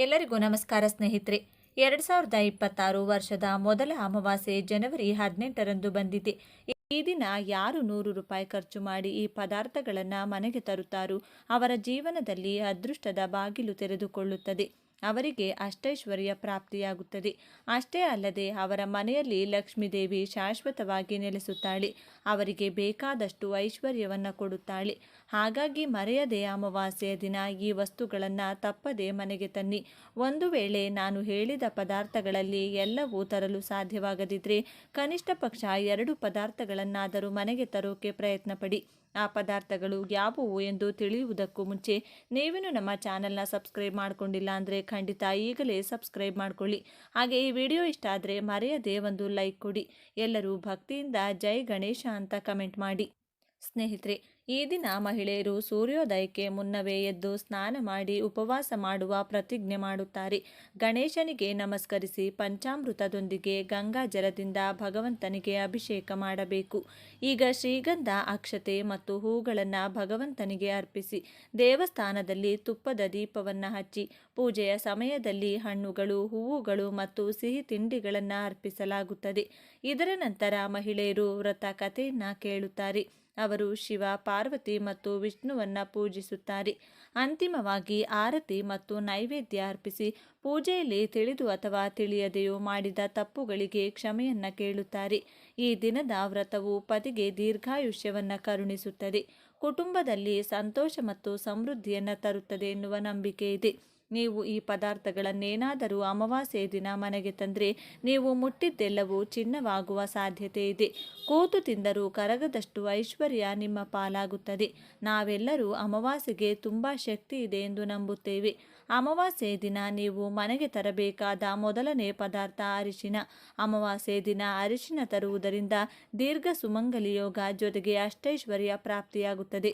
ಎಲ್ಲರಿಗೂ ನಮಸ್ಕಾರ ಸ್ನೇಹಿತರೆ. 2026 ವರ್ಷದ ಮೊದಲ ಅಮಾವಾಸ್ಯೆ ಜನವರಿ 18ರಂದು ಬಂದಿದೆ. ಈ ದಿನ ಯಾರು 100 ರೂಪಾಯಿ ಖರ್ಚು ಮಾಡಿ ಈ ಪದಾರ್ಥಗಳನ್ನು ಮನೆಗೆ ತರುತ್ತಾರೋ ಅವರ ಜೀವನದಲ್ಲಿ ಅದೃಷ್ಟದ ಬಾಗಿಲು ತೆರೆದುಕೊಳ್ಳುತ್ತದೆ. ಅವರಿಗೆ ಅಷ್ಟೈಶ್ವರ್ಯ ಪ್ರಾಪ್ತಿಯಾಗುತ್ತದೆ. ಅಷ್ಟೇ ಅಲ್ಲದೆ ಅವರ ಮನೆಯಲ್ಲಿ ಲಕ್ಷ್ಮೀದೇವಿ ಶಾಶ್ವತವಾಗಿ ನೆಲೆಸುತ್ತಾಳೆ. ಅವರಿಗೆ ಬೇಕಾದಷ್ಟು ಐಶ್ವರ್ಯವನ್ನು ಕೊಡುತ್ತಾಳೆ. ಹಾಗಾಗಿ ಮರೆಯದೆ ಅಮಾವಾಸ್ಯೆಯ ದಿನ ಈ ವಸ್ತುಗಳನ್ನು ತಪ್ಪದೆ ಮನೆಗೆ ತನ್ನಿ. ಒಂದು ವೇಳೆ ನಾನು ಹೇಳಿದ ಪದಾರ್ಥಗಳಲ್ಲಿ ಎಲ್ಲವೂ ತರಲು ಸಾಧ್ಯವಾಗದಿದ್ದರೆ ಕನಿಷ್ಠ ಪಕ್ಷ 2 ಪದಾರ್ಥಗಳನ್ನಾದರೂ ಮನೆಗೆ ತರೋಕೆ ಪ್ರಯತ್ನ ಪಡಿ. ಆ ಪದಾರ್ಥಗಳು ಯಾವುವು ಎಂದು ತಿಳಿಯುವುದಕ್ಕೂ ಮುಂಚೆ ನೀವೇನು ನಮ್ಮ ಚಾನಲ್ನ ಸಬ್ಸ್ಕ್ರೈಬ್ ಮಾಡ್ಕೊಂಡಿಲ್ಲ ಅಂದರೆ ಖಂಡಿತ ಈಗಲೇ ಸಬ್ಸ್ಕ್ರೈಬ್ ಮಾಡ್ಕೊಳ್ಳಿ. ಹಾಗೆ ಈ ವಿಡಿಯೋ ಇಷ್ಟ ಆದರೆ ಮರೆಯದೆ ಒಂದು ಲೈಕ್ ಕೊಡಿ. ಎಲ್ಲರೂ ಭಕ್ತಿಯಿಂದ ಜೈ ಗಣೇಶ ಅಂತ ಕಮೆಂಟ್ ಮಾಡಿ. ಸ್ನೇಹಿತರೆ, ಈ ದಿನ ಮಹಿಳೆಯರು ಸೂರ್ಯೋದಯಕ್ಕೆ ಮುನ್ನವೇ ಎದ್ದು ಸ್ನಾನ ಮಾಡಿ ಉಪವಾಸ ಮಾಡುವ ಪ್ರತಿಜ್ಞೆ ಮಾಡುತ್ತಾರೆ. ಗಣೇಶನಿಗೆ ನಮಸ್ಕರಿಸಿ ಪಂಚಾಮೃತದೊಂದಿಗೆ ಗಂಗಾ ಜಲದಿಂದ ಭಗವಂತನಿಗೆ ಅಭಿಷೇಕ ಮಾಡಬೇಕು. ಈಗ ಶ್ರೀಗಂಧ, ಅಕ್ಷತೆ ಮತ್ತು ಹೂಗಳನ್ನು ಭಗವಂತನಿಗೆ ಅರ್ಪಿಸಿ ದೇವಸ್ಥಾನದಲ್ಲಿ ತುಪ್ಪದ ದೀಪವನ್ನು ಹಚ್ಚಿ ಪೂಜೆಯ ಸಮಯದಲ್ಲಿ ಹಣ್ಣುಗಳು, ಹೂವುಗಳು ಮತ್ತು ಸಿಹಿ ತಿಂಡಿಗಳನ್ನು ಅರ್ಪಿಸಲಾಗುತ್ತದೆ. ಇದರ ನಂತರ ಮಹಿಳೆಯರು ವ್ರತ ಕಥೆಯನ್ನು ಕೇಳುತ್ತಾರೆ. ಅವರು ಶಿವ, ಪಾರ್ವತಿ ಮತ್ತು ವಿಷ್ಣುವನ್ನು ಪೂಜಿಸುತ್ತಾರೆ. ಅಂತಿಮವಾಗಿ ಆರತಿ ಮತ್ತು ನೈವೇದ್ಯ ಅರ್ಪಿಸಿ ಪೂಜೆಯಲ್ಲಿ ತಿಳಿದು ಅಥವಾ ತಿಳಿಯದೆಯೋ ಮಾಡಿದ ತಪ್ಪುಗಳಿಗೆ ಕ್ಷಮೆಯನ್ನು ಕೇಳುತ್ತಾರೆ. ಈ ದಿನದ ವ್ರತವು ಪತಿಗೆ ದೀರ್ಘಾಯುಷ್ಯವನ್ನು ಕರುಣಿಸುತ್ತದೆ, ಕುಟುಂಬದಲ್ಲಿ ಸಂತೋಷ ಮತ್ತು ಸಮೃದ್ಧಿಯನ್ನು ತರುತ್ತದೆ ಎನ್ನುವ ನಂಬಿಕೆ ಇದೆ. ನೀವು ಈ ಪದಾರ್ಥಗಳನ್ನೇನಾದರೂ ಅಮಾವಾಸ್ಯೆ ದಿನ ಮನೆಗೆ ತಂದರೆ ನೀವು ಮುಟ್ಟಿದ್ದೆಲ್ಲವೂ ಚಿನ್ನವಾಗುವ ಸಾಧ್ಯತೆ ಇದೆ. ಕೂತು ತಿಂದರೂ ಕರಗದಷ್ಟು ಐಶ್ವರ್ಯ ನಿಮ್ಮ ಪಾಲಾಗುತ್ತದೆ. ನಾವೆಲ್ಲರೂ ಅಮಾವಾಸ್ಯೆಗೆ ತುಂಬ ಶಕ್ತಿ ಇದೆ ಎಂದು ನಂಬುತ್ತೇವೆ. ಅಮಾವಾಸ್ಯೆ ದಿನ ನೀವು ಮನೆಗೆ ತರಬೇಕಾದ ಮೊದಲನೇ ಪದಾರ್ಥ ಅರಿಶಿನ. ಅಮಾವಾಸ್ಯೆ ದಿನ ಅರಿಶಿನ ತರುವುದರಿಂದ ದೀರ್ಘ ಸುಮಂಗಲಿ ಯೋಗ ಜೊತೆಗೆ ಅಷ್ಟೈಶ್ವರ್ಯ ಪ್ರಾಪ್ತಿಯಾಗುತ್ತದೆ.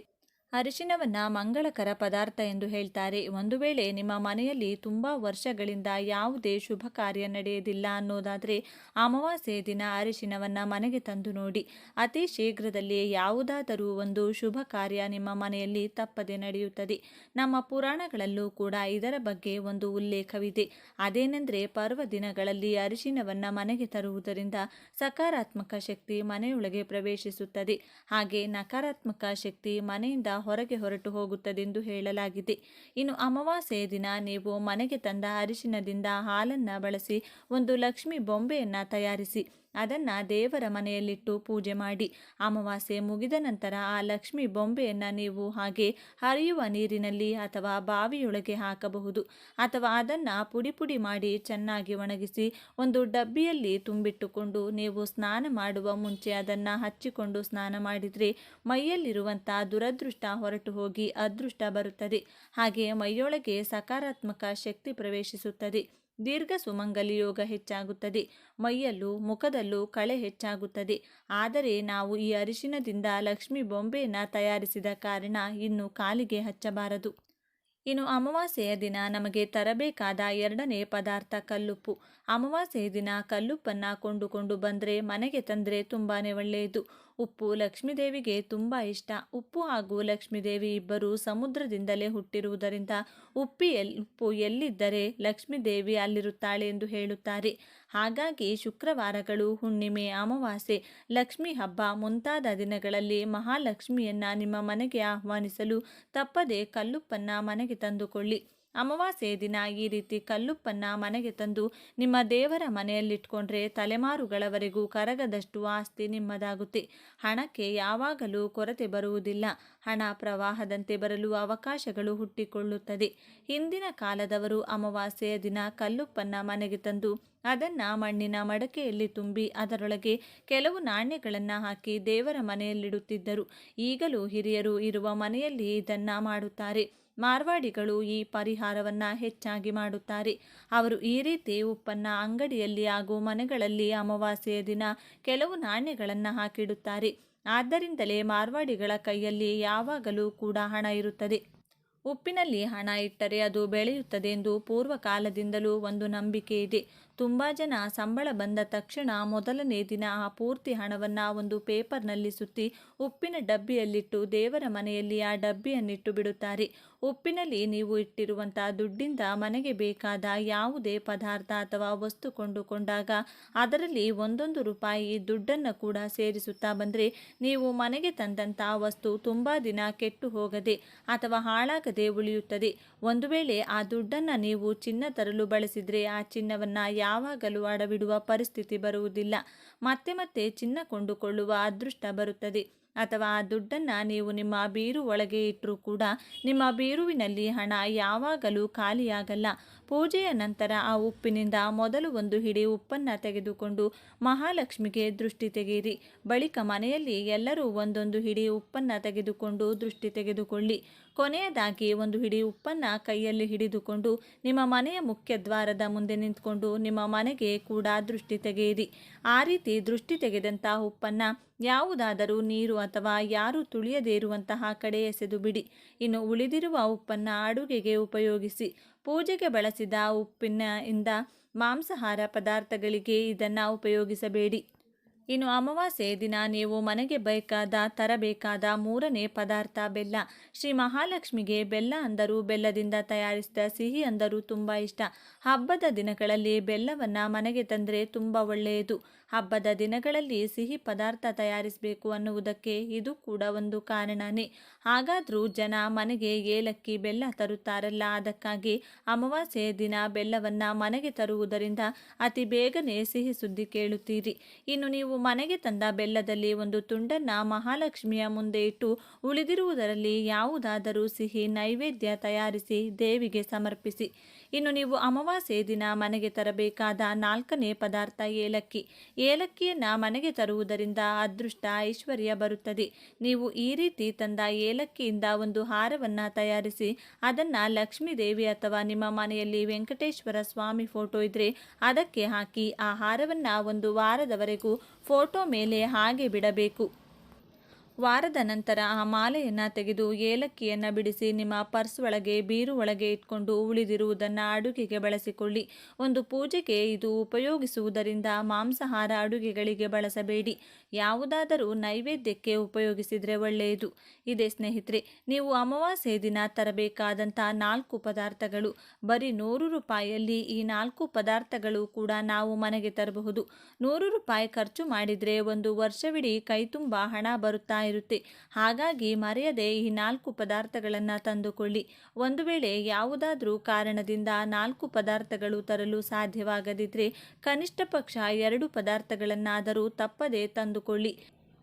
ಅರಿಶಿನವನ್ನು ಮಂಗಳಕರ ಪದಾರ್ಥ ಎಂದು ಹೇಳ್ತಾರೆ. ಒಂದು ವೇಳೆ ನಿಮ್ಮ ಮನೆಯಲ್ಲಿ ತುಂಬ ವರ್ಷಗಳಿಂದ ಯಾವುದೇ ಶುಭ ಕಾರ್ಯ ನಡೆಯುವುದಿಲ್ಲ ಅನ್ನೋದಾದರೆ ಅಮಾವಾಸ್ಯೆ ದಿನ ಅರಿಶಿನವನ್ನು ಮನೆಗೆ ತಂದು ನೋಡಿ. ಅತಿ ಶೀಘ್ರದಲ್ಲೇ ಯಾವುದಾದರೂ ಒಂದು ಶುಭ ಕಾರ್ಯ ನಿಮ್ಮ ಮನೆಯಲ್ಲಿ ತಪ್ಪದೆ ನಡೆಯುತ್ತದೆ. ನಮ್ಮ ಪುರಾಣಗಳಲ್ಲೂ ಕೂಡ ಇದರ ಬಗ್ಗೆ ಒಂದು ಉಲ್ಲೇಖವಿದೆ. ಅದೇನೆಂದರೆ ಪರ್ವ ದಿನಗಳಲ್ಲಿ ಅರಿಶಿನವನ್ನು ಮನೆಗೆ ತರುವುದರಿಂದ ಸಕಾರಾತ್ಮಕ ಶಕ್ತಿ ಮನೆಯೊಳಗೆ ಪ್ರವೇಶಿಸುತ್ತದೆ. ಹಾಗೆ ನಕಾರಾತ್ಮಕ ಶಕ್ತಿ ಮನೆಯಿಂದ ಹೊರಗೆ ಹೊರಟು ಹೋಗುತ್ತದೆಂದು ಹೇಳಲಾಗಿದೆ. ಇನ್ನು ಅಮಾವಾಸ್ಯೆಯ ದಿನ ನೀವು ಮನೆಗೆ ತಂದ ಅರಿಶಿನದಿಂದ ಹಾಲನ್ನು ಬಳಸಿ ಒಂದು ಲಕ್ಷ್ಮಿ ಬೊಂಬೆಯನ್ನು ತಯಾರಿಸಿ ಅದನ್ನು ದೇವರ ಮನೆಯಲ್ಲಿಟ್ಟು ಪೂಜೆ ಮಾಡಿ. ಅಮಾವಾಸ್ಯೆ ಮುಗಿದ ನಂತರ ಆ ಲಕ್ಷ್ಮಿ ಬೊಂಬೆಯನ್ನು ನೀವು ಹಾಗೆ ಹರಿಯುವ ನೀರಿನಲ್ಲಿ ಅಥವಾ ಬಾವಿಯೊಳಗೆ ಹಾಕಬಹುದು. ಅಥವಾ ಅದನ್ನು ಪುಡಿ ಪುಡಿ ಮಾಡಿ ಚೆನ್ನಾಗಿ ಒಣಗಿಸಿ ಒಂದು ಡಬ್ಬಿಯಲ್ಲಿ ತುಂಬಿಟ್ಟುಕೊಂಡು ನೀವು ಸ್ನಾನ ಮಾಡುವ ಮುಂಚೆ ಅದನ್ನು ಹಚ್ಚಿಕೊಂಡು ಸ್ನಾನ ಮಾಡಿದರೆ ಮೈಯಲ್ಲಿರುವಂಥ ದುರದೃಷ್ಟ ಹೊರಟು ಹೋಗಿ ಅದೃಷ್ಟ ಬರುತ್ತದೆ. ಹಾಗೆ ಮೈಯೊಳಗೆ ಸಕಾರಾತ್ಮಕ ಶಕ್ತಿ ಪ್ರವೇಶಿಸುತ್ತದೆ. ದೀರ್ಘ ಸುಮಂಗಲಿ ಯೋಗ ಹೆಚ್ಚಾಗುತ್ತದೆ. ಮೈಯಲ್ಲೂ ಮುಖದಲ್ಲೂ ಕಳೆ ಹೆಚ್ಚಾಗುತ್ತದೆ. ಆದರೆ ನಾವು ಈ ಅರಿಶಿನದಿಂದ ಲಕ್ಷ್ಮಿ ಬೊಂಬೆಯನ್ನು ತಯಾರಿಸಿದ ಕಾರಣ ಇನ್ನು ಕಾಲಿಗೆ ಹಚ್ಚಬಾರದು. ಇನ್ನು ಅಮಾವಾಸ್ಯೆಯ ದಿನ ನಮಗೆ ತರಬೇಕಾದ 2ನೇ ಪದಾರ್ಥ ಕಲ್ಲುಪ್ಪು. ಅಮಾವಾಸ್ಯೆಯ ದಿನ ಕಲ್ಲುಪ್ಪನ್ನು ಕೊಂಡುಕೊಂಡು ಬಂದರೆ ಮನೆಗೆ ತಂದರೆ ತುಂಬಾ ಒಳ್ಳೆಯದು. ಉಪ್ಪು ಲಕ್ಷ್ಮೀದೇವಿಗೆ ತುಂಬ ಇಷ್ಟ. ಉಪ್ಪು ಹಾಗೂ ಲಕ್ಷ್ಮೀದೇವಿ ಇಬ್ಬರು ಸಮುದ್ರದಿಂದಲೇ ಹುಟ್ಟಿರುವುದರಿಂದ ಉಪ್ಪು ಎಲ್ಲಿದ್ದರೆ ಲಕ್ಷ್ಮೀದೇವಿ ಅಲ್ಲಿರುತ್ತಾಳೆ ಎಂದು ಹೇಳುತ್ತಾರೆ. ಹಾಗಾಗಿ ಶುಕ್ರವಾರಗಳು, ಹುಣ್ಣಿಮೆ, ಅಮಾವಾಸ್ಯೆ, ಲಕ್ಷ್ಮೀ ಹಬ್ಬ ಮುಂತಾದ ದಿನಗಳಲ್ಲಿ ಮಹಾಲಕ್ಷ್ಮಿಯನ್ನು ನಿಮ್ಮ ಮನೆಗೆ ಆಹ್ವಾನಿಸಲು ತಪ್ಪದೆ ಕಲ್ಲುಪ್ಪನ್ನು ಮನೆಗೆ ತಂದುಕೊಳ್ಳಿ. ಅಮಾವಾಸ್ಯೆಯ ದಿನ ಈ ರೀತಿ ಕಲ್ಲುಪ್ಪನ್ನು ಮನೆಗೆ ತಂದು ನಿಮ್ಮ ದೇವರ ಮನೆಯಲ್ಲಿಟ್ಕೊಂಡ್ರೆ ತಲೆಮಾರುಗಳವರೆಗೂ ಕರಗದಷ್ಟು ಆಸ್ತಿ ನಿಮ್ಮದಾಗುತ್ತೆ. ಹಣಕ್ಕೆ ಯಾವಾಗಲೂ ಕೊರತೆ ಬರುವುದಿಲ್ಲ. ಹಣ ಪ್ರವಾಹದಂತೆ ಬರಲು ಅವಕಾಶಗಳು ಹುಟ್ಟಿಕೊಳ್ಳುತ್ತದೆ. ಹಿಂದಿನ ಕಾಲದವರು ಅಮಾವಾಸ್ಯೆಯ ದಿನ ಕಲ್ಲುಪ್ಪನ್ನು ಮನೆಗೆ ತಂದು ಅದನ್ನು ಮಣ್ಣಿನ ಮಡಕೆಯಲ್ಲಿ ತುಂಬಿ ಅದರೊಳಗೆ ಕೆಲವು ನಾಣ್ಯಗಳನ್ನು ಹಾಕಿ ದೇವರ ಮನೆಯಲ್ಲಿಡುತ್ತಿದ್ದರು. ಈಗಲೂ ಹಿರಿಯರು ಇರುವ ಮನೆಯಲ್ಲಿ ಇದನ್ನು ಮಾಡುತ್ತಾರೆ. ಮಾರ್ವಾಡಿಗಳು ಈ ಪರಿಹಾರವನ್ನು ಹೆಚ್ಚಾಗಿ ಮಾಡುತ್ತಾರೆ. ಅವರು ಈ ರೀತಿ ಉಪ್ಪನ್ನು ಅಂಗಡಿಯಲ್ಲಿ ಹಾಗೂ ಮನೆಗಳಲ್ಲಿ ಅಮಾವಾಸ್ಯೆಯ ದಿನ ಕೆಲವು ನಾಣ್ಯಗಳನ್ನು ಹಾಕಿಡುತ್ತಾರೆ. ಆದ್ದರಿಂದಲೇ ಮಾರ್ವಾಡಿಗಳ ಕೈಯಲ್ಲಿ ಯಾವಾಗಲೂ ಕೂಡ ಹಣ ಇರುತ್ತದೆ. ಉಪ್ಪಿನಲ್ಲಿ ಹಣ ಇಟ್ಟರೆ ಅದು ಬೆಳೆಯುತ್ತದೆ ಎಂದು ಪೂರ್ವಕಾಲದಿಂದಲೂ ಒಂದು ನಂಬಿಕೆ ಇದೆ. ತುಂಬ ಜನ ಸಂಬಳ ಬಂದ ತಕ್ಷಣ ಮೊದಲನೇ ದಿನ ಆ ಪೂರ್ತಿ ಹಣವನ್ನು ಒಂದು ಪೇಪರ್ನಲ್ಲಿ ಸುತ್ತಿ ಉಪ್ಪಿನ ಡಬ್ಬಿಯಲ್ಲಿಟ್ಟು ದೇವರ ಮನೆಯಲ್ಲಿ ಆ ಡಬ್ಬಿಯನ್ನಿಟ್ಟು ಬಿಡುತ್ತಾರೆ. ಉಪ್ಪಿನಲ್ಲಿ ನೀವು ಇಟ್ಟಿರುವಂಥ ದುಡ್ಡಿಂದ ಮನೆಗೆ ಬೇಕಾದ ಯಾವುದೇ ಪದಾರ್ಥ ಅಥವಾ ವಸ್ತು ಕೊಂಡುಕೊಂಡಾಗ ಅದರಲ್ಲಿ ಒಂದೊಂದು ರೂಪಾಯಿ ದುಡ್ಡನ್ನು ಕೂಡ ಸೇರಿಸುತ್ತಾ ಬಂದರೆ ನೀವು ಮನೆಗೆ ತಂದಂಥ ವಸ್ತು ತುಂಬ ದಿನ ಕೆಟ್ಟು ಹೋಗದೆ ಅಥವಾ ಹಾಳಾಗದೆ ಉಳಿಯುತ್ತದೆ. ಒಂದು ವೇಳೆ ಆ ದುಡ್ಡನ್ನು ನೀವು ಚಿನ್ನ ತರಲು ಬಳಸಿದರೆ ಆ ಚಿನ್ನವನ್ನು ಯಾವಾಗಲೂ ಅಡವಿಡುವ ಪರಿಸ್ಥಿತಿ ಬರುವುದಿಲ್ಲ. ಮತ್ತೆ ಮತ್ತೆ ಚಿನ್ನ ಕೊಂಡುಕೊಳ್ಳುವ ಅದೃಷ್ಟ ಬರುತ್ತದೆ. ಅಥವಾ ಆ ದುಡ್ಡನ್ನು ನೀವು ನಿಮ್ಮ ಬೀರು ಒಳಗೆ ಇಟ್ಟರೂ ಕೂಡ ನಿಮ್ಮ ಬೀರುವಿನಲ್ಲಿ ಹಣ ಯಾವಾಗಲೂ ಖಾಲಿಯಾಗಲ್ಲ. ಪೂಜೆಯ ನಂತರ ಆ ಉಪ್ಪಿನಿಂದ ಮೊದಲು ಒಂದು ಹಿಡಿ ಉಪ್ಪನ್ನು ತೆಗೆದುಕೊಂಡು ಮಹಾಲಕ್ಷ್ಮಿಗೆ ದೃಷ್ಟಿ ತೆಗೆಯಿರಿ. ಬಳಿಕ ಮನೆಯಲ್ಲಿ ಎಲ್ಲರೂ ಒಂದೊಂದು ಹಿಡಿ ಉಪ್ಪನ್ನು ತೆಗೆದುಕೊಂಡು ದೃಷ್ಟಿ ತೆಗೆದುಕೊಳ್ಳಿ. ಕೊನೆಯದಾಗಿ ಒಂದು ಹಿಡಿ ಉಪ್ಪನ್ನು ಕೈಯಲ್ಲಿ ಹಿಡಿದುಕೊಂಡು ನಿಮ್ಮ ಮನೆಯ ಮುಖ್ಯ ದ್ವಾರದ ಮುಂದೆ ನಿಂತ್ಕೊಂಡು ನಿಮ್ಮ ಮನೆಗೆ ಕೂಡ ದೃಷ್ಟಿ ತೆಗೆಯಿರಿ. ಆ ರೀತಿ ದೃಷ್ಟಿ ತೆಗೆದಂಥ ಉಪ್ಪನ್ನು ಯಾವುದಾದರೂ ನೀರು ಅಥವಾ ಯಾರೂ ತುಳಿಯದೇ ಇರುವಂತಹ ಕಡೆ ಎಸೆದು ಬಿಡಿ. ಇನ್ನು ಉಳಿದಿರುವ ಉಪ್ಪನ್ನು ಅಡುಗೆಗೆ ಉಪಯೋಗಿಸಿ. ಪೂಜೆಗೆ ಬಳಸಿದ ಉಪ್ಪಿನಿಂದ ಮಾಂಸಾಹಾರ ಪದಾರ್ಥಗಳಿಗೆ ಇದನ್ನು ಉಪಯೋಗಿಸಬೇಡಿ. ಇನ್ನು ಅಮಾವಾಸ್ಯೆ ದಿನ ನೀವು ಮನೆಗೆ ತರಬೇಕಾದ ಮೂರನೇ ಪದಾರ್ಥ ಬೆಲ್ಲ. ಶ್ರೀ ಮಹಾಲಕ್ಷ್ಮಿಗೆ ಬೆಲ್ಲ ಅಂದರೂ ಬೆಲ್ಲದಿಂದ ತಯಾರಿಸಿದ ಸಿಹಿ ಅಂದರೂ ತುಂಬ ಇಷ್ಟ. ಹಬ್ಬದ ದಿನಗಳಲ್ಲಿ ಬೆಲ್ಲವನ್ನು ಮನೆಗೆ ತಂದರೆ ತುಂಬ ಒಳ್ಳೆಯದು. ಹಬ್ಬದ ದಿನಗಳಲ್ಲಿ ಸಿಹಿ ಪದಾರ್ಥ ತಯಾರಿಸಬೇಕು ಅನ್ನುವುದಕ್ಕೆ ಇದು ಕೂಡ ಒಂದು ಕಾರಣನೇ. ಹಾಗಾದರೂ ಜನ ಮನೆಗೆ ಏಲಕ್ಕಿ ಬೆಲ್ಲ ತರುತ್ತಾರಲ್ಲ, ಅದಕ್ಕಾಗಿ ಅಮಾವಾಸ್ಯೆಯ ದಿನ ಬೆಲ್ಲವನ್ನು ಮನೆಗೆ ತರುವುದರಿಂದ ಅತಿ ಬೇಗನೆ ಸಿಹಿ ಸುದ್ದಿ ಕೇಳುತ್ತೀರಿ. ಇನ್ನು ನೀವು ಮನೆಗೆ ತಂದ ಬೆಲ್ಲದಲ್ಲಿ ಒಂದು ತುಂಡನ್ನು ಮಹಾಲಕ್ಷ್ಮಿಯ ಮುಂದೆ ಇಟ್ಟು ಉಳಿದಿರುವುದರಲ್ಲಿ ಯಾವುದಾದರೂ ಸಿಹಿ ನೈವೇದ್ಯ ತಯಾರಿಸಿ ದೇವಿಗೆ ಸಮರ್ಪಿಸಿ. ಇನ್ನು ನೀವು ಅಮಾವಾಸ್ಯೆ ದಿನ ಮನೆಗೆ ತರಬೇಕಾದ ನಾಲ್ಕನೇ ಪದಾರ್ಥ ಏಲಕ್ಕಿ. ಏಲಕ್ಕಿಯನ್ನು ಮನೆಗೆ ತರುವುದರಿಂದ ಅದೃಷ್ಟ ಐಶ್ವರ್ಯ ಬರುತ್ತದೆ. ನೀವು ಈ ರೀತಿ ತಂದ ಏಲಕ್ಕಿಯಿಂದ ಒಂದು ಹಾರವನ್ನು ತಯಾರಿಸಿ ಅದನ್ನು ಲಕ್ಷ್ಮೀ ದೇವಿ ಅಥವಾ ನಿಮ್ಮ ಮನೆಯಲ್ಲಿ ವೆಂಕಟೇಶ್ವರ ಸ್ವಾಮಿ ಫೋಟೋ ಇದ್ದರೆ ಅದಕ್ಕೆ ಹಾಕಿ ಆ ಹಾರವನ್ನು ಒಂದು ವಾರದವರೆಗೂ ಫೋಟೋ ಮೇಲೆ ಹಾಗೆ ಬಿಡಬೇಕು. ವಾರದ ನಂತರ ಆ ಮಾಲೆಯನ್ನು ತೆಗೆದು ಏಲಕ್ಕಿಯನ್ನು ಬಿಡಿಸಿ ನಿಮ್ಮ ಪರ್ಸ್ ಒಳಗೆ ಬೀರು ಒಳಗೆ ಇಟ್ಕೊಂಡು ಉಳಿದಿರುವುದನ್ನು ಅಡುಗೆಗೆ ಬಳಸಿಕೊಳ್ಳಿ. ಒಂದು ಪೂಜೆಗೆ ಇದು ಉಪಯೋಗಿಸುವುದರಿಂದ ಮಾಂಸಾಹಾರ ಅಡುಗೆಗಳಿಗೆ ಬಳಸಬೇಡಿ. ಯಾವುದಾದರೂ ನೈವೇದ್ಯಕ್ಕೆ ಉಪಯೋಗಿಸಿದರೆ ಒಳ್ಳೆಯದು. ಇದೇ ಸ್ನೇಹಿತರೆ, ನೀವು ಅಮಾವಾಸ್ಯೆ ದಿನ ತರಬೇಕಾದಂಥ 4 ಪದಾರ್ಥಗಳು. ಬರೀ 100 ರೂಪಾಯಿಯಲ್ಲಿ ಈ 4 ಪದಾರ್ಥಗಳು ಕೂಡ ನಾವು ಮನೆಗೆ ತರಬಹುದು. 100 ರೂಪಾಯಿ ಖರ್ಚು ಮಾಡಿದರೆ ಒಂದು ವರ್ಷವಿಡೀ ಕೈ ತುಂಬ ಹಣ ಬರುತ್ತಾ ಇರುತ್ತೆ. ಹಾಗಾಗಿ ಮರೆಯದೆ ಈ 4 ಪದಾರ್ಥಗಳನ್ನು ತಂದುಕೊಳ್ಳಿ. ಒಂದು ವೇಳೆ ಯಾವುದಾದ್ರೂ ಕಾರಣದಿಂದ 4 ಪದಾರ್ಥಗಳು ತರಲು ಸಾಧ್ಯವಾಗದಿದ್ದರೆ ಕನಿಷ್ಠ ಪಕ್ಷ 2 ಪದಾರ್ಥಗಳನ್ನಾದರೂ ತಪ್ಪದೆ ತಂದುಕೊಳ್ಳಿ.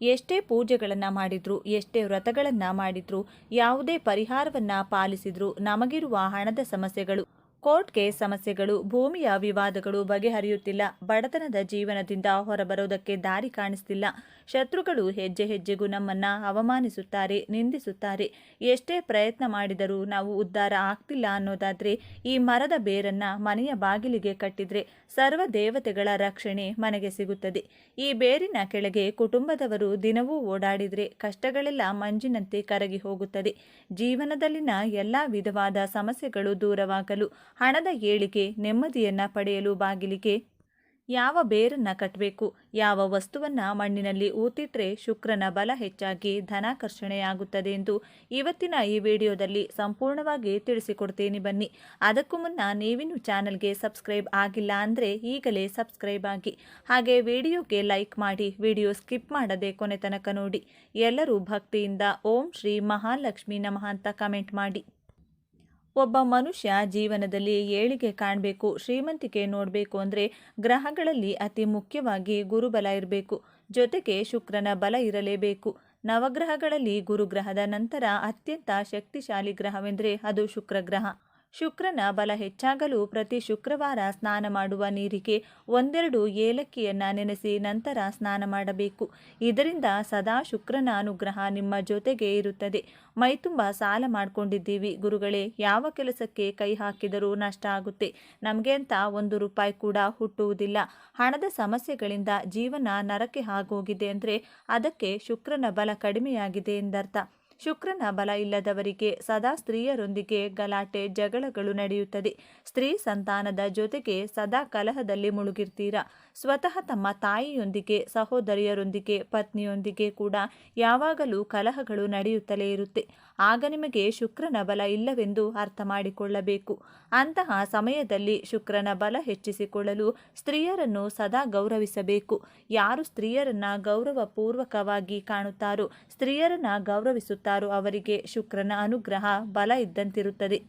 ಎಷ್ಟೇ ಪೂಜೆಗಳನ್ನು ಮಾಡಿದ್ರು, ಎಷ್ಟೇ ವ್ರತಗಳನ್ನು ಮಾಡಿದ್ರು, ಯಾವುದೇ ಪರಿಹಾರವನ್ನು ಪಾಲಿಸಿದ್ರು ನಮಗಿರುವ ಹಣದ ಸಮಸ್ಯೆಗಳು, ಕೋರ್ಟ್ ಕೇಸ್ ಸಮಸ್ಯೆಗಳು, ಭೂಮಿಯ ವಿವಾದಗಳು ಬಗೆಹರಿಯುತ್ತಿಲ್ಲ. ಬಡತನದ ಜೀವನದಿಂದ ಹೊರಬರೋದಕ್ಕೆ ದಾರಿ ಕಾಣಿಸ್ತಿಲ್ಲ. ಶತ್ರುಗಳು ಹೆಜ್ಜೆ ಹೆಜ್ಜೆಗೂ ನಮ್ಮನ್ನು ಅವಮಾನಿಸುತ್ತಾರೆ, ನಿಂದಿಸುತ್ತಾರೆ. ಎಷ್ಟೇ ಪ್ರಯತ್ನ ಮಾಡಿದರೂ ನಾವು ಉದ್ಧಾರ ಆಗ್ತಿಲ್ಲ ಅನ್ನೋದಾದರೆ ಈ ಮರದ ಬೇರನ್ನು ಮನೆಯ ಬಾಗಿಲಿಗೆ ಕಟ್ಟಿದರೆ ಸರ್ವ ದೇವತೆಗಳ ರಕ್ಷಣೆ ಮನೆಗೆ ಸಿಗುತ್ತದೆ. ಈ ಬೇರಿನ ಕೆಳಗೆ ಕುಟುಂಬದವರು ದಿನವೂ ಓಡಾಡಿದರೆ ಕಷ್ಟಗಳೆಲ್ಲ ಮಂಜಿನಂತೆ ಕರಗಿ ಹೋಗುತ್ತದೆ. ಜೀವನದಲ್ಲಿನ ಎಲ್ಲ ವಿಧವಾದ ಸಮಸ್ಯೆಗಳು ದೂರವಾಗಲು, ಹಣದ ಏಳಿಗೆ, ನೆಮ್ಮದಿಯನ್ನು ಪಡೆಯಲು ಬಾಗಿಲಿಗೆ ಯಾವ ಬೇರನ್ನು ಕಟ್ಟಬೇಕು, ಯಾವ ವಸ್ತುವನ್ನು ಮಣ್ಣಿನಲ್ಲಿ ಊತಿಟ್ರೆ ಶುಕ್ರನ ಬಲ ಹೆಚ್ಚಾಗಿ ಧನಾಕರ್ಷಣೆಯಾಗುತ್ತದೆ ಎಂದು ಇವತ್ತಿನ ಈ ವಿಡಿಯೋದಲ್ಲಿ ಸಂಪೂರ್ಣವಾಗಿ ತಿಳಿಸಿಕೊಡ್ತೀನಿ. ಬನ್ನಿ. ಅದಕ್ಕೂ ಮುನ್ನ ನೀವಿನ್ನು ಚಾನಲ್ಗೆ ಸಬ್ಸ್ಕ್ರೈಬ್ ಆಗಿಲ್ಲ ಅಂದರೆ ಈಗಲೇ ಸಬ್ಸ್ಕ್ರೈಬ್ ಆಗಿ, ಹಾಗೆ ವಿಡಿಯೋಗೆ ಲೈಕ್ ಮಾಡಿ, ವಿಡಿಯೋ ಸ್ಕಿಪ್ ಮಾಡದೆ ಕೊನೆ ತನಕ ನೋಡಿ. ಎಲ್ಲರೂ ಭಕ್ತಿಯಿಂದ ಓಂ ಶ್ರೀ ಮಹಾಲಕ್ಷ್ಮಿ ನಮಃ ಅಂತ ಕಮೆಂಟ್ ಮಾಡಿ. ಒಬ್ಬ ಮನುಷ್ಯ ಜೀವನದಲ್ಲಿ ಏಳಿಗೆ ಕಾಣಬೇಕು, ಶ್ರೀಮಂತಿಕೆ ನೋಡಬೇಕು ಅಂದರೆ ಗ್ರಹಗಳಲ್ಲಿ ಅತಿ ಮುಖ್ಯವಾಗಿ ಗುರುಬಲ ಇರಬೇಕು. ಜೊತೆಗೆ ಶುಕ್ರನ ಬಲ ಇರಲೇಬೇಕು. ನವಗ್ರಹಗಳಲ್ಲಿ ಗುರುಗ್ರಹದ ನಂತರ ಅತ್ಯಂತ ಶಕ್ತಿಶಾಲಿ ಗ್ರಹವೆಂದರೆ ಅದು ಶುಕ್ರಗ್ರಹ. ಶುಕ್ರನ ಬಲ ಹೆಚ್ಚಾಗಲು ಪ್ರತಿ ಶುಕ್ರವಾರ ಸ್ನಾನ ಮಾಡುವ ನೀರಿಗೆ 1-2 ಏಲಕ್ಕಿಯನ್ನು ನೆನೆಸಿ ನಂತರ ಸ್ನಾನ ಮಾಡಬೇಕು. ಇದರಿಂದ ಸದಾ ಶುಕ್ರನ ಅನುಗ್ರಹ ನಿಮ್ಮ ಜೊತೆಗೆ ಇರುತ್ತದೆ. ಮೈತುಂಬ ಸಾಲ ಮಾಡಿಕೊಂಡಿದ್ದೀವಿ ಗುರುಗಳೇ, ಯಾವ ಕೆಲಸಕ್ಕೆ ಕೈ ಹಾಕಿದರೂ ನಷ್ಟ ಆಗುತ್ತೆ, ನಮಗೆ ಅಂತ 1 ರೂಪಾಯಿ ಕೂಡ ಹುಟ್ಟುವುದಿಲ್ಲ, ಹಣದ ಸಮಸ್ಯೆಗಳಿಂದ ಜೀವನ ನರಕೆ ಆಗೋಗಿದೆ ಅಂದರೆ ಅದಕ್ಕೆ ಶುಕ್ರನ ಬಲ ಕಡಿಮೆಯಾಗಿದೆ ಎಂದರ್ಥ. ಶುಕ್ರನ ಬಲ ಇಲ್ಲದವರಿಗೆ ಸದಾ ಸ್ತ್ರೀಯರೊಂದಿಗೆ ಗಲಾಟೆ ಜಗಳಗಳು ನಡೆಯುತ್ತದೆ. ಸ್ತ್ರೀ ಸಂತಾನದ ಜೊತೆಗೆ ಸದಾ ಕಲಹದಲ್ಲಿ ಮುಳುಗಿರ್ತೀರಾ. ಸ್ವತಃ ತಮ್ಮ ತಾಯಿಯೊಂದಿಗೆ, ಸಹೋದರಿಯರೊಂದಿಗೆ, ಪತ್ನಿಯೊಂದಿಗೆ ಕೂಡ ಯಾವಾಗಲೂ ಕಲಹಗಳು ನಡೆಯುತ್ತಲೇ ಇರುತ್ತೆ. ಆಗ ನಿಮಗೆ ಶುಕ್ರನ ಬಲ ಇಲ್ಲವೆಂದು ಅರ್ಥ ಮಾಡಿಕೊಳ್ಳಬೇಕು. ಅಂತಹ ಸಮಯದಲ್ಲಿ ಶುಕ್ರನ ಬಲ ಹೆಚ್ಚಿಸಿಕೊಳ್ಳಲು ಸ್ತ್ರೀಯರನ್ನು ಸದಾ ಗೌರವಿಸಬೇಕು. ಯಾರು ಸ್ತ್ರೀಯರನ್ನ ಗೌರವಪೂರ್ವಕವಾಗಿ ಕಾಣುತ್ತಾರೋ, ಸ್ತ್ರೀಯರನ್ನ ಗೌರವಿಸುತ್ತಾರೋ ಅವರಿಗೆ ಶುಕ್ರನ ಅನುಗ್ರಹ ಬಲ ಇದ್ದಂತಿರುತ್ತದೆ.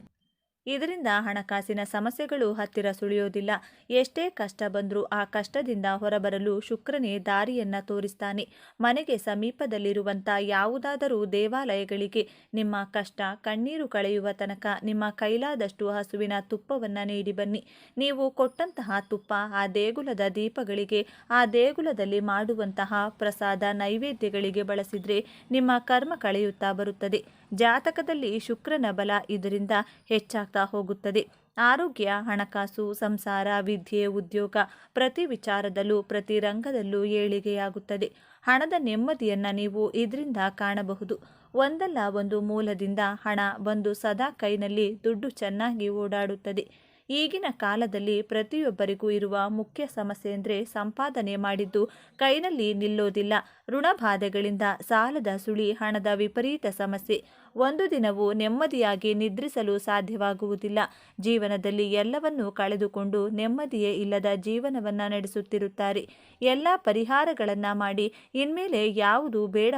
ಇದರಿಂದ ಹಣಕಾಸಿನ ಸಮಸ್ಯೆಗಳು ಹತ್ತಿರ ಸುಳಿಯೋದಿಲ್ಲ. ಎಷ್ಟೇ ಕಷ್ಟ ಬಂದರೂ ಆ ಕಷ್ಟದಿಂದ ಹೊರಬರಲು ಶುಕ್ರನೇ ದಾರಿಯನ್ನ ತೋರಿಸ್ತಾನೆ. ಮನೆಗೆ ಸಮೀಪದಲ್ಲಿರುವಂಥ ಯಾವುದಾದರೂ ದೇವಾಲಯಗಳಿಗೆ ನಿಮ್ಮ ಕಷ್ಟ ಕಣ್ಣೀರು ಕಳೆಯುವ ತನಕ ನಿಮ್ಮ ಕೈಲಾದಷ್ಟು ಹಸುವಿನ ತುಪ್ಪವನ್ನು ನೀಡಿ ಬನ್ನಿ. ನೀವು ಕೊಟ್ಟಂತಹ ತುಪ್ಪ ಆ ದೇಗುಲದ ದೀಪಗಳಿಗೆ, ಆ ದೇಗುಲದಲ್ಲಿ ಮಾಡುವಂತಹ ಪ್ರಸಾದ ನೈವೇದ್ಯಗಳಿಗೆ ಬಳಸಿದರೆ ನಿಮ್ಮ ಕರ್ಮ ಕಳೆಯುತ್ತಾ ಬರುತ್ತದೆ. ಜಾತಕದಲ್ಲಿ ಶುಕ್ರನ ಬಲ ಇದರಿಂದ ಹೆಚ್ಚಾಗ್ತಾ ಹೋಗುತ್ತದೆ. ಆರೋಗ್ಯ, ಹಣಕಾಸು, ಸಂಸಾರ, ವಿದ್ಯೆ, ಉದ್ಯೋಗ ಪ್ರತಿ ವಿಚಾರದಲ್ಲೂ ಪ್ರತಿ ರಂಗದಲ್ಲೂ ಏಳಿಗೆಯಾಗುತ್ತದೆ. ಹಣದ ನೆಮ್ಮದಿಯನ್ನು ನೀವು ಇದರಿಂದ ಕಾಣಬಹುದು. ಒಂದಲ್ಲ ಒಂದು ಮೂಲದಿಂದ ಹಣ ಬಂದು ಸದಾ ಕೈನಲ್ಲಿ ದುಡ್ಡು ಚೆನ್ನಾಗಿ ಓಡಾಡುತ್ತದೆ. ಈಗಿನ ಕಾಲದಲ್ಲಿ ಪ್ರತಿಯೊಬ್ಬರಿಗೂ ಇರುವ ಮುಖ್ಯ ಸಮಸ್ಯೆ ಅಂದರೆ ಸಂಪಾದನೆ ಮಾಡಿದ್ದು ಕೈನಲ್ಲಿ ನಿಲ್ಲೋದಿಲ್ಲ. ಋಣಬಾಧೆಗಳಿಂದ, ಸಾಲದ ಸುಳಿ, ಹಣದ ವಿಪರೀತ ಸಮಸ್ಯೆ. ಒಂದು ದಿನವೂ ನೆಮ್ಮದಿಯಾಗಿ ನಿದ್ರಿಸಲು ಸಾಧ್ಯವಾಗುವುದಿಲ್ಲ. ಜೀವನದಲ್ಲಿ ಎಲ್ಲವನ್ನೂ ಕಳೆದುಕೊಂಡು ನೆಮ್ಮದಿಯೇ ಇಲ್ಲದ ಜೀವನವನ್ನು ನಡೆಸುತ್ತಿರುತ್ತಾರೆ. ಎಲ್ಲ ಪರಿಹಾರಗಳನ್ನು ಮಾಡಿ ಇನ್ಮೇಲೆ ಯಾವುದು ಬೇಡ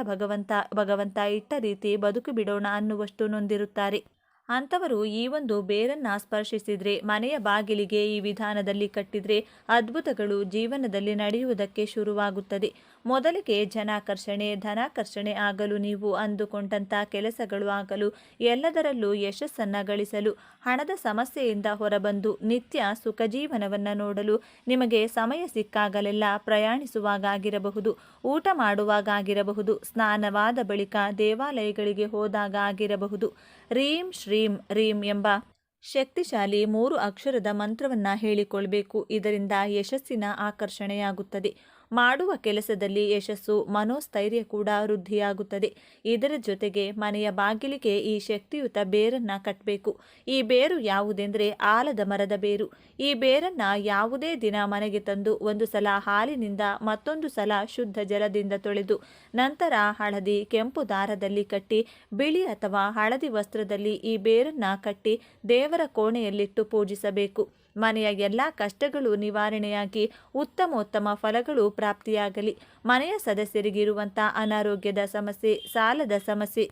ಭಗವಂತ ಇಟ್ಟ ರೀತಿ ಬದುಕು ಬಿಡೋಣ ಅನ್ನುವಷ್ಟು ನೊಂದಿರುತ್ತಾರೆ. ಅಂಥವರು ಈ ಒಂದು ಬೇರನ್ನು ಸ್ಪರ್ಶಿಸಿದರೆ, ಮನೆಯ ಬಾಗಿಲಿಗೆ ಈ ವಿಧಾನದಲ್ಲಿ ಕಟ್ಟಿದರೆ ಅದ್ಭುತಗಳು ಜೀವನದಲ್ಲಿ ನಡೆಯುವುದಕ್ಕೆ ಶುರುವಾಗುತ್ತದೆ. ಮೊದಲಿಗೆ ಜನಾಕರ್ಷಣೆ, ಧನಾಕರ್ಷಣೆ ಆಗಲು, ನೀವು ಅಂದುಕೊಂಡಂಥ ಕೆಲಸಗಳು ಆಗಲು, ಎಲ್ಲದರಲ್ಲೂ ಯಶಸ್ಸನ್ನು ಗಳಿಸಲು, ಹಣದ ಸಮಸ್ಯೆಯಿಂದ ಹೊರಬಂದು ನಿತ್ಯ ಸುಖ ಜೀವನವನ್ನು ನೋಡಲು ನಿಮಗೆ ಸಮಯ ಸಿಕ್ಕಾಗಲೆಲ್ಲ ಪ್ರಯಾಣಿಸುವಾಗ ಆಗಿರಬಹುದು, ಊಟ ಮಾಡುವಾಗ ಆಗಿರಬಹುದು, ಸ್ನಾನವಾದ ಬಳಿಕ ದೇವಾಲಯಗಳಿಗೆ ಹೋದಾಗ ಆಗಿರಬಹುದು, ರೀಂ ಶ್ರೀಂ ರೀಂ ಎಂಬ ಶಕ್ತಿಶಾಲಿ 3 ಅಕ್ಷರದ ಮಂತ್ರವನ್ನು ಹೇಳಿಕೊಳ್ಬೇಕು. ಇದರಿಂದ ಯಶಸ್ಸಿನ ಆಕರ್ಷಣೆಯಾಗುತ್ತದೆ. ಮಾಡುವ ಕೆಲಸದಲ್ಲಿ ಯಶಸ್ಸು, ಮನೋಸ್ಥೈರ್ಯ ಕೂಡ ವೃದ್ಧಿಯಾಗುತ್ತದೆ. ಇದರ ಜೊತೆಗೆ ಮನೆಯ ಬಾಗಿಲಿಗೆ ಈ ಶಕ್ತಿಯುತ ಬೇರನ್ನು ಕಟ್ಟಬೇಕು. ಈ ಬೇರು ಯಾವುದೆಂದರೆ ಆಲದ ಮರದ ಬೇರು. ಈ ಬೇರನ್ನು ಯಾವುದೇ ದಿನ ಮನೆಗೆ ತಂದು ಒಂದು ಸಲ ಹಾಲಿನಿಂದ, ಮತ್ತೊಂದು ಸಲ ಶುದ್ಧ ಜಲದಿಂದ ತೊಳೆದು, ನಂತರ ಹಳದಿ ಕೆಂಪು ದಾರದಲ್ಲಿ ಕಟ್ಟಿ, ಬಿಳಿ ಅಥವಾ ಹಳದಿ ವಸ್ತ್ರದಲ್ಲಿ ಈ ಬೇರನ್ನು ಕಟ್ಟಿ ದೇವರ ಕೋಣೆಯಲ್ಲಿಟ್ಟು ಪೂಜಿಸಬೇಕು. ಮನೆಯ ಎಲ್ಲ ಕಷ್ಟಗಳು ನಿವಾರಣೆಯಾಗಿ ಉತ್ತಮೋತ್ತಮ ಫಲಗಳು ಪ್ರಾಪ್ತಿಯಾಗಲಿ. ಮನೆಯ ಸದಸ್ಯರಿಗಿರುವಂಥ ಅನಾರೋಗ್ಯದ ಸಮಸ್ಯೆ, ಸಾಲದ ಸಮಸ್ಯೆ,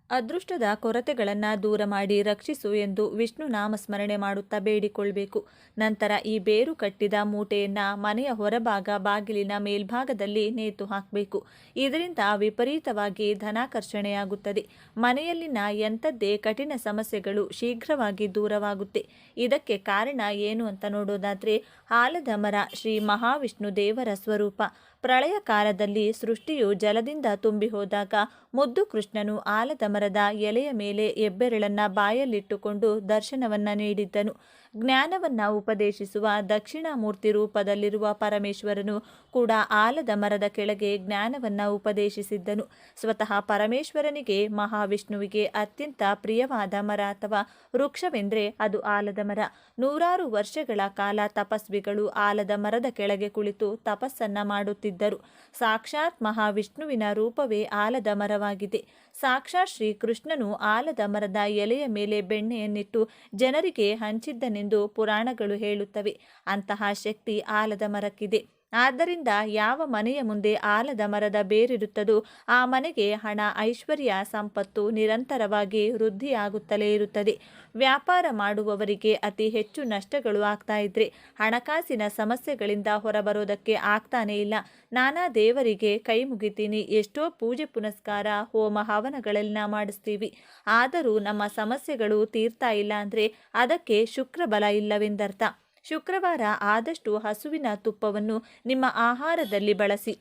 ಅದೃಷ್ಟದ ಕೊರತೆಗಳನ್ನು ದೂರ ಮಾಡಿ ರಕ್ಷಿಸು ಎಂದು ವಿಷ್ಣು ನಾಮಸ್ಮರಣೆ ಮಾಡುತ್ತಾ ಬೇಡಿಕೊಳ್ಬೇಕು. ನಂತರ ಈ ಬೇರು ಕಟ್ಟಿದ ಮೂಟೆಯನ್ನು ಮನೆಯ ಹೊರಭಾಗ ಬಾಗಿಲಿನ ಮೇಲ್ಭಾಗದಲ್ಲಿ ನೇತು ಹಾಕಬೇಕು. ಇದರಿಂದ ವಿಪರೀತವಾಗಿ ಧನಾಕರ್ಷಣೆಯಾಗುತ್ತದೆ. ಮನೆಯಲ್ಲಿನ ಎಂಥದ್ದೇ ಕಠಿಣ ಸಮಸ್ಯೆಗಳು ಶೀಘ್ರವಾಗಿ ದೂರವಾಗುತ್ತೆ. ಇದಕ್ಕೆ ಕಾರಣ ಏನು ಅಂತ ನೋಡೋದಾದರೆ, ಆಲದ ಮರ ಶ್ರೀ ಮಹಾವಿಷ್ಣು ದೇವರ ಸ್ವರೂಪ. ಪ್ರಳಯ ಕಾಲದಲ್ಲಿ ಸೃಷ್ಟಿಯು ಜಲದಿಂದ ತುಂಬಿ ಹೋದಾಗ ಮುದ್ದು ಕೃಷ್ಣನು ಆಲದ ಮರದ ಎಲೆಯ ಮೇಲೆ ಹೆಬ್ಬೆರಳನ್ನು ಬಾಯಲ್ಲಿಟ್ಟುಕೊಂಡು ದರ್ಶನವನ್ನು ನೀಡಿದ್ದನು. ಜ್ಞಾನವನ್ನು ಉಪದೇಶಿಸುವ ದಕ್ಷಿಣಾಮೂರ್ತಿ ರೂಪದಲ್ಲಿರುವ ಪರಮೇಶ್ವರನು ಕೂಡ ಆಲದ ಮರದ ಕೆಳಗೆ ಜ್ಞಾನವನ್ನು ಉಪದೇಶಿಸಿದ್ದನು. ಸ್ವತಃ ಪರಮೇಶ್ವರನಿಗೆ, ಮಹಾವಿಷ್ಣುವಿಗೆ ಅತ್ಯಂತ ಪ್ರಿಯವಾದ ಮರ ಅಥವಾ ವೃಕ್ಷವೆಂದರೆ ಅದು ಆಲದ ಮರ. 100 ವರ್ಷಗಳ ಕಾಲ ತಪಸ್ವಿಗಳು ಆಲದ ಮರದ ಕೆಳಗೆ ಕುಳಿತು ತಪಸ್ಸನ್ನು ಮಾಡುತ್ತಿದ್ದರು. ಸಾಕ್ಷಾತ್ ಮಹಾವಿಷ್ಣುವಿನ ರೂಪವೇ ಆಲದ ಮರವಾಗಿದೆ. ಸಾಕ್ಷಾತ್ ಶ್ರೀಕೃಷ್ಣನು ಆಲದ ಮರದ ಎಲೆಯ ಮೇಲೆ ಬೆಣ್ಣೆಯನ್ನಿಟ್ಟು ಜನರಿಗೆ ಹಂಚಿದ್ದನೆಂದು ಪುರಾಣಗಳು ಹೇಳುತ್ತವೆ. ಅಂತಹ ಶಕ್ತಿ ಆಲದ ಮರಕ್ಕಿದೆ. ಆದ್ದರಿಂದ ಯಾವ ಮನೆಯ ಮುಂದೆ ಆಲದ ಮರದ ಬೇರಿರುತ್ತದೋ ಆ ಮನೆಗೆ ಹಣ, ಐಶ್ವರ್ಯ, ಸಂಪತ್ತು ನಿರಂತರವಾಗಿ ವೃದ್ಧಿಯಾಗುತ್ತಲೇ ಇರುತ್ತದೆ. ವ್ಯಾಪಾರ ಮಾಡುವವರಿಗೆ ಅತಿ ಹೆಚ್ಚು ನಷ್ಟಗಳು ಆಗ್ತಾ ಇದ್ರೆ, ಹಣಕಾಸಿನ ಸಮಸ್ಯೆಗಳಿಂದ ಹೊರಬರೋದಕ್ಕೆ ಆಗ್ತಾನೇ ಇಲ್ಲ. ನಾನಾ ದೇವರಿಗೆ ಕೈ ಮುಗಿತೀನಿ, ಎಷ್ಟೋ ಪೂಜೆ ಪುನಸ್ಕಾರ, ಹೋಮ ಹವನಗಳೆಲ್ಲ ಮಾಡಿಸ್ತೀವಿ, ಆದರೂ ನಮ್ಮ ಸಮಸ್ಯೆಗಳು ತೀರ್ತಾ ಇಲ್ಲ ಅಂದರೆ ಅದಕ್ಕೆ ಶುಕ್ರ ಬಲ ಇಲ್ಲವೆಂದರ್ಥ. ಶುಕ್ರವಾರ ಆದಷ್ಟು ಹಸುವಿನ ತುಪ್ಪವನ್ನು ನಿಮ್ಮ ಆಹಾರದಲ್ಲಿ ಬಳಸಿ.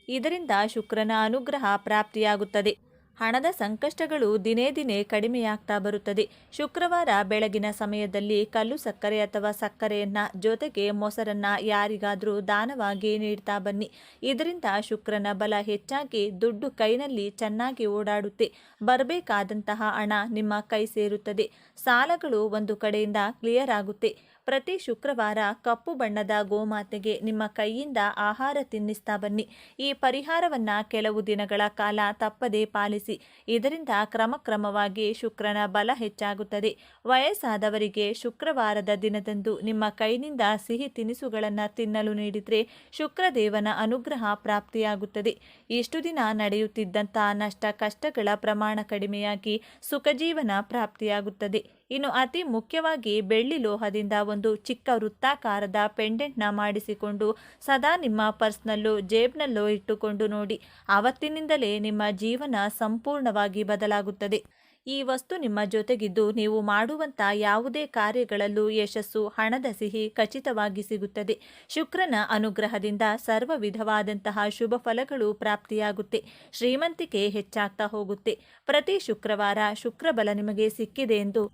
ಇದರಿಂದ ಶುಕ್ರನ ಅನುಗ್ರಹ ಪ್ರಾಪ್ತಿಯಾಗುತ್ತದೆ. ಹಣದ ಸಂಕಷ್ಟಗಳು ದಿನೇ ದಿನೇ ಕಡಿಮೆಯಾಗ್ತಾ ಬರುತ್ತದೆ. ಶುಕ್ರವಾರ ಬೆಳಗಿನ ಸಮಯದಲ್ಲಿ ಕಲ್ಲು ಸಕ್ಕರೆ ಅಥವಾ ಸಕ್ಕರೆಯನ್ನ ಜೊತೆಗೆ ಮೊಸರನ್ನ ಯಾರಿಗಾದರೂ ದಾನವಾಗಿ ನೀಡ್ತಾ ಬನ್ನಿ. ಇದರಿಂದ ಶುಕ್ರನ ಬಲ ಹೆಚ್ಚಾಗಿ ದುಡ್ಡು ಕೈನಲ್ಲಿ ಚೆನ್ನಾಗಿ ಓಡಾಡುತ್ತೆ. ಬರಬೇಕಾದಂತಹ ಹಣ ನಿಮ್ಮ ಕೈ ಸೇರುತ್ತದೆ. ಸಾಲಗಳು ಒಂದು ಕಡೆಯಿಂದ ಕ್ಲಿಯರ್ ಆಗುತ್ತೆ. ಪ್ರತಿ ಶುಕ್ರವಾರ ಕಪ್ಪು ಬಣ್ಣದ ಗೋಮಾತೆಗೆ ನಿಮ್ಮ ಕೈಯಿಂದ ಆಹಾರ ತಿನ್ನಿಸ್ತಾ ಬನ್ನಿ. ಈ ಪರಿಹಾರವನ್ನ ಕೆಲವು ದಿನಗಳ ಕಾಲ ತಪ್ಪದೇ ಪಾಲಿಸಿ. ಇದರಿಂದ ಕ್ರಮಕ್ರಮವಾಗಿ ಶುಕ್ರನ ಬಲ ಹೆಚ್ಚಾಗುತ್ತದೆ. ವಯಸ್ಸಾದವರಿಗೆ ಶುಕ್ರವಾರದ ದಿನದಂದು ನಿಮ್ಮ ಕೈನಿಂದ ಸಿಹಿ ತಿನಿಸುಗಳನ್ನು ತಿನ್ನಲು ನೀಡಿದರೆ ಶುಕ್ರದೇವನ ಅನುಗ್ರಹ ಪ್ರಾಪ್ತಿಯಾಗುತ್ತದೆ. ಇಷ್ಟು ದಿನ ನಡೆಯುತ್ತಿದ್ದಂತಹ ನಷ್ಟ ಕಷ್ಟಗಳ ಪ್ರಮಾಣ ಕಡಿಮೆಯಾಗಿ ಸುಖಜೀವನ ಪ್ರಾಪ್ತಿಯಾಗುತ್ತದೆ. ಇನ್ನು ಅತಿ ಮುಖ್ಯವಾಗಿ ಬೆಳ್ಳಿ ಲೋಹದಿಂದ ಒಂದು ಚಿಕ್ಕ ವೃತ್ತಾಕಾರದ ಪೆಂಡೆಂಟ್ನ ಮಾಡಿಸಿಕೊಂಡು ಸದಾ ನಿಮ್ಮ ಪರ್ಸ್ನಲ್ಲೋ ಜೇಬ್ನಲ್ಲೋ ಇಟ್ಟುಕೊಂಡು ನೋಡಿ. ಆವತ್ತಿನಿಂದಲೇ ನಿಮ್ಮ ಜೀವನ ಸಂಪೂರ್ಣವಾಗಿ ಬದಲಾಗುತ್ತದೆ. ಈ ವಸ್ತು ನಿಮ್ಮ ಜೊತೆಗಿದ್ದು ನೀವು ಮಾಡುವಂಥ ಯಾವುದೇ ಕಾರ್ಯಗಳಲ್ಲೂ ಯಶಸ್ಸು, ಹಣದ ಸಿಹಿ ಖಚಿತವಾಗಿ ಸಿಗುತ್ತದೆ. ಶುಕ್ರನ ಅನುಗ್ರಹದಿಂದ ಸರ್ವ ವಿಧವಾದಂತಹ ಶುಭ ಫಲಗಳು ಪ್ರಾಪ್ತಿಯಾಗುತ್ತೆ. ಶ್ರೀಮಂತಿಕೆ ಹೆಚ್ಚಾಗ್ತಾ ಹೋಗುತ್ತೆ. ಪ್ರತಿ ಶುಕ್ರವಾರ ಶುಕ್ರಬಲ ನಿಮಗೆ ಸಿಕ್ಕಿದೆ ಎಂದು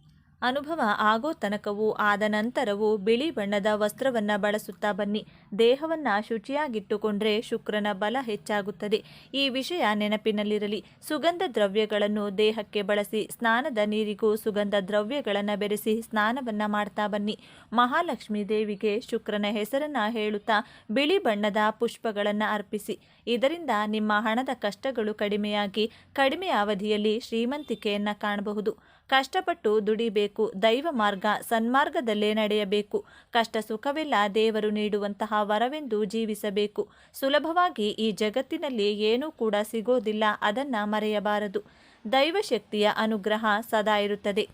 ಅನುಭವ ಆಗೋ ತನಕವೂ ಆದ ನಂತರವೂ ಬಿಳಿ ಬಣ್ಣದ ವಸ್ತ್ರವನ್ನು ಬಳಸುತ್ತಾ ಬನ್ನಿ. ದೇಹವನ್ನು ಶುಚಿಯಾಗಿಟ್ಟುಕೊಂಡ್ರೆ ಶುಕ್ರನ ಬಲ ಹೆಚ್ಚಾಗುತ್ತದೆ. ಈ ವಿಷಯ ನೆನಪಿನಲ್ಲಿರಲಿ. ಸುಗಂಧ ದ್ರವ್ಯಗಳನ್ನು ದೇಹಕ್ಕೆ ಬಳಸಿ ಸ್ನಾನದ ನೀರಿಗೂ ಸುಗಂಧ ದ್ರವ್ಯಗಳನ್ನು ಬೆರೆಸಿ ಸ್ನಾನವನ್ನು ಮಾಡ್ತಾ ಬನ್ನಿ. ಮಹಾಲಕ್ಷ್ಮೀ ದೇವಿಗೆ ಶುಕ್ರನ ಹೆಸರನ್ನು ಹೇಳುತ್ತಾ ಬಿಳಿ ಬಣ್ಣದ ಪುಷ್ಪಗಳನ್ನು ಅರ್ಪಿಸಿ. ಇದರಿಂದ ನಿಮ್ಮ ಹಣದ ಕಷ್ಟಗಳು ಕಡಿಮೆಯಾಗಿ ಕಡಿಮೆ ಅವಧಿಯಲ್ಲಿ ಶ್ರೀಮಂತಿಕೆಯನ್ನು ಕಾಣಬಹುದು. ಕಷ್ಟಪಟ್ಟು ದುಡಿಬೇಕು. ದೈವ ಮಾರ್ಗ ಸನ್ಮಾರ್ಗದಲ್ಲೇ ನಡೆಯಬೇಕು. ಕಷ್ಟ ಸುಖವೆಲ್ಲ ದೇವರು ನೀಡುವಂತಹ ವರವೆಂದು ಜೀವಿಸಬೇಕು. ಸುಲಭವಾಗಿ ಈ ಜಗತ್ತಿನಲ್ಲಿ ಏನೂ ಕೂಡ ಸಿಗೋದಿಲ್ಲ. ಅದನ್ನು ಮರೆಯಬಾರದು. ದೈವಶಕ್ತಿಯ ಅನುಗ್ರಹ ಸದಾ ಇರುತ್ತದೆ.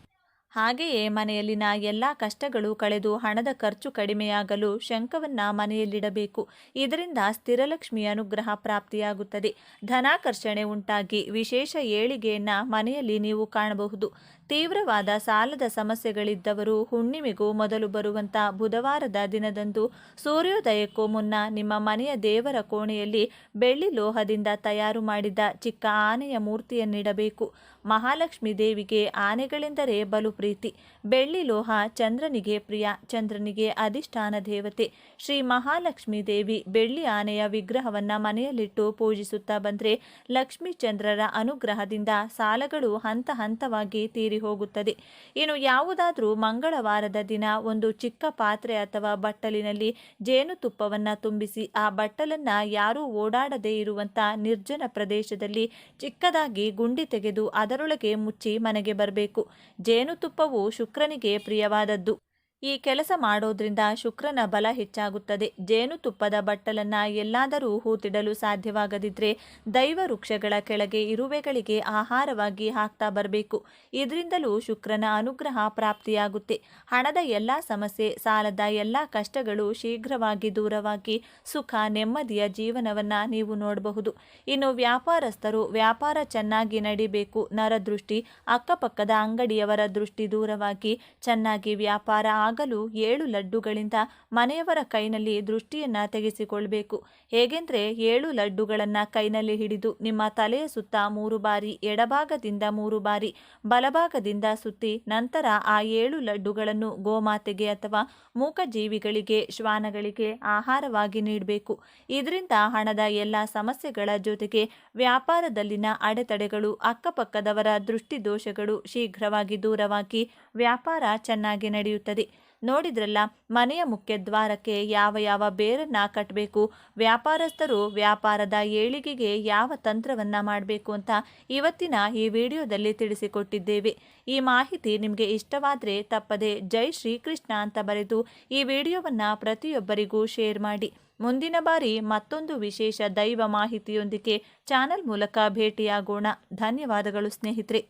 ಹಾಗೆಯೇ ಮನೆಯಲ್ಲಿನ ಎಲ್ಲ ಕಷ್ಟಗಳು ಕಳೆದು ಹಣದ ಖರ್ಚು ಕಡಿಮೆಯಾಗಲು ಶಂಖವನ್ನು ಮನೆಯಲ್ಲಿಡಬೇಕು. ಇದರಿಂದ ಸ್ಥಿರಲಕ್ಷ್ಮಿಯ ಅನುಗ್ರಹ ಪ್ರಾಪ್ತಿಯಾಗುತ್ತದೆ. ಧನಾಕರ್ಷಣೆ ಉಂಟಾಗಿ ವಿಶೇಷ ಏಳಿಗೆಯನ್ನು ಮನೆಯಲ್ಲಿ ನೀವು ಕಾಣಬಹುದು. ತೀವ್ರವಾದ ಸಾಲದ ಸಮಸ್ಯೆಗಳಿದ್ದವರು ಹುಣ್ಣಿಮೆಗೂ ಮೊದಲು ಬರುವಂಥ ಬುಧವಾರದ ದಿನದಂದು ಸೂರ್ಯೋದಯಕ್ಕೂ ಮುನ್ನ ನಿಮ್ಮ ಮನೆಯ ದೇವರ ಕೋಣೆಯಲ್ಲಿ ಬೆಳ್ಳಿ ಲೋಹದಿಂದ ತಯಾರು ಮಾಡಿದ ಚಿಕ್ಕ ಆನೆಯ ಮೂರ್ತಿಯನ್ನಿಡಬೇಕು. ಮಹಾಲಕ್ಷ್ಮೀ ದೇವಿಗೆ ಆನೆಗಳೆಂದರೆ ಬಲು ಪ್ರೀತಿ. ಬೆಳ್ಳಿ ಲೋಹ ಚಂದ್ರನಿಗೆ ಪ್ರಿಯ. ಚಂದ್ರನಿಗೆ ಅಧಿಷ್ಠಾನ ದೇವತೆ. ಶ್ರೀ ಮಹಾಲಕ್ಷ್ಮೀ ದೇವಿ ಬೆಳ್ಳಿ ಆನೆಯ ವಿಗ್ರಹವನ್ನು ಮನೆಯಲ್ಲಿಟ್ಟು ಪೂಜಿಸುತ್ತಾ ಬಂದರೆ ಲಕ್ಷ್ಮೀ ಚಂದ್ರರ ಅನುಗ್ರಹದಿಂದ ಸಾಲಗಳು ಹಂತ ಹಂತವಾಗಿ ತೀರಿ ಹೋಗುತ್ತದೆ. ಇನ್ನು ಯಾವುದಾದ್ರೂ ಮಂಗಳವಾರದ ದಿನ ಒಂದು ಚಿಕ್ಕ ಪಾತ್ರೆ ಅಥವಾ ಬಟ್ಟಲಿನಲ್ಲಿ ಜೇನುತುಪ್ಪವನ್ನು ತುಂಬಿಸಿ ಆ ಬಟ್ಟಲನ್ನು ಯಾರೂ ಓಡಾಡದೇ ಇರುವಂಥ ನಿರ್ಜನ ಪ್ರದೇಶದಲ್ಲಿ ಚಿಕ್ಕದಾಗಿ ಗುಂಡಿ ತೆಗೆದು ಅದರೊಳಗೆ ಮುಚ್ಚಿ ಮನೆಗೆ ಬರಬೇಕು. ಜೇನುತುಪ್ಪವು ಶುಕ್ರನಿಗೆ ಪ್ರಿಯವಾದದ್ದು. ಈ ಕೆಲಸ ಮಾಡೋದ್ರಿಂದ ಶುಕ್ರನ ಬಲ ಹೆಚ್ಚಾಗುತ್ತದೆ. ಜೇನುತುಪ್ಪದ ಬಟ್ಟಲನ್ನು ಎಲ್ಲಾದರೂ ಹೂತಿಡಲು ಸಾಧ್ಯವಾಗದಿದ್ದರೆ ದೈವ ವೃಕ್ಷಗಳ ಕೆಳಗೆ ಇರುವೆಗಳಿಗೆ ಆಹಾರವಾಗಿ ಹಾಕ್ತಾ ಬರಬೇಕು. ಇದರಿಂದಲೂ ಶುಕ್ರನ ಅನುಗ್ರಹ ಪ್ರಾಪ್ತಿಯಾಗುತ್ತೆ. ಹಣದ ಎಲ್ಲ ಸಮಸ್ಯೆ, ಸಾಲದ ಎಲ್ಲ ಕಷ್ಟಗಳು ಶೀಘ್ರವಾಗಿ ದೂರವಾಗಿ ಸುಖ ನೆಮ್ಮದಿಯ ಜೀವನವನ್ನು ನೀವು ನೋಡಬಹುದು. ಇನ್ನು ವ್ಯಾಪಾರಸ್ಥರು ವ್ಯಾಪಾರ ಚೆನ್ನಾಗಿ ನಡಿಬೇಕು. ನರದೃಷ್ಟಿ, ಅಕ್ಕಪಕ್ಕದ ಅಂಗಡಿಯವರ ದೃಷ್ಟಿ ದೂರವಾಗಿ ಚೆನ್ನಾಗಿ ವ್ಯಾಪಾರ ಆಗಲು 7 ಲಡ್ಡುಗಳಿಂದ ಮನೆಯವರ ಕೈನಲ್ಲಿ ದೃಷ್ಟಿಯನ್ನು ತೆಗೆಸಿಕೊಳ್ಬೇಕು. ಹೇಗೆಂದರೆ 7 ಲಡ್ಡುಗಳನ್ನು ಕೈನಲ್ಲಿ ಹಿಡಿದು ನಿಮ್ಮ ತಲೆಯ ಸುತ್ತ 3 ಬಾರಿ, ಎಡಭಾಗದಿಂದ 3 ಬಾರಿ, ಬಲಭಾಗದಿಂದ ಸುತ್ತಿ ನಂತರ ಆ 7 ಲಡ್ಡುಗಳನ್ನು ಗೋಮಾತೆಗೆ ಅಥವಾ ಮೂಕಜೀವಿಗಳಿಗೆ, ಶ್ವಾನಗಳಿಗೆ ಆಹಾರವಾಗಿ ನೀಡಬೇಕು. ಇದರಿಂದ ಹಣದ ಎಲ್ಲ ಸಮಸ್ಯೆಗಳ ಜೊತೆಗೆ ವ್ಯಾಪಾರದಲ್ಲಿನ ಅಡೆತಡೆಗಳು, ಅಕ್ಕಪಕ್ಕದವರ ದೃಷ್ಟಿ ದೋಷಗಳು ಶೀಘ್ರವಾಗಿ ದೂರವಾಗಿ ವ್ಯಾಪಾರ ಚೆನ್ನಾಗಿ ನಡೆಯುತ್ತದೆ. ನೋಡಿದ್ರಲ್ಲ, ಮನೆಯ ಮುಖ್ಯ ದ್ವಾರಕ್ಕೆ ಯಾವ ಯಾವ ಬೇರನ್ನು ಕಟ್ಟಬೇಕು, ವ್ಯಾಪಾರಸ್ಥರು ವ್ಯಾಪಾರದ ಏಳಿಗೆಗೆ ಯಾವ ತಂತ್ರವನ್ನು ಮಾಡಬೇಕು ಅಂತ ಇವತ್ತಿನ ಈ ವಿಡಿಯೋದಲ್ಲಿ ತಿಳಿಸಿಕೊಟ್ಟಿದ್ದೇವೆ. ಈ ಮಾಹಿತಿ ನಿಮಗೆ ಇಷ್ಟವಾದರೆ ತಪ್ಪದೆ ಜೈ ಶ್ರೀಕೃಷ್ಣ ಅಂತ ಬರೆದು ಈ ವಿಡಿಯೋವನ್ನು ಪ್ರತಿಯೊಬ್ಬರಿಗೂ ಶೇರ್ ಮಾಡಿ. ಮುಂದಿನ ಬಾರಿ ಮತ್ತೊಂದು ವಿಶೇಷ ದೈವ ಮಾಹಿತಿಯೊಂದಿಗೆ ಚಾನಲ್ ಮೂಲಕ ಭೇಟಿಯಾಗೋಣ. ಧನ್ಯವಾದಗಳು ಸ್ನೇಹಿತರೆ.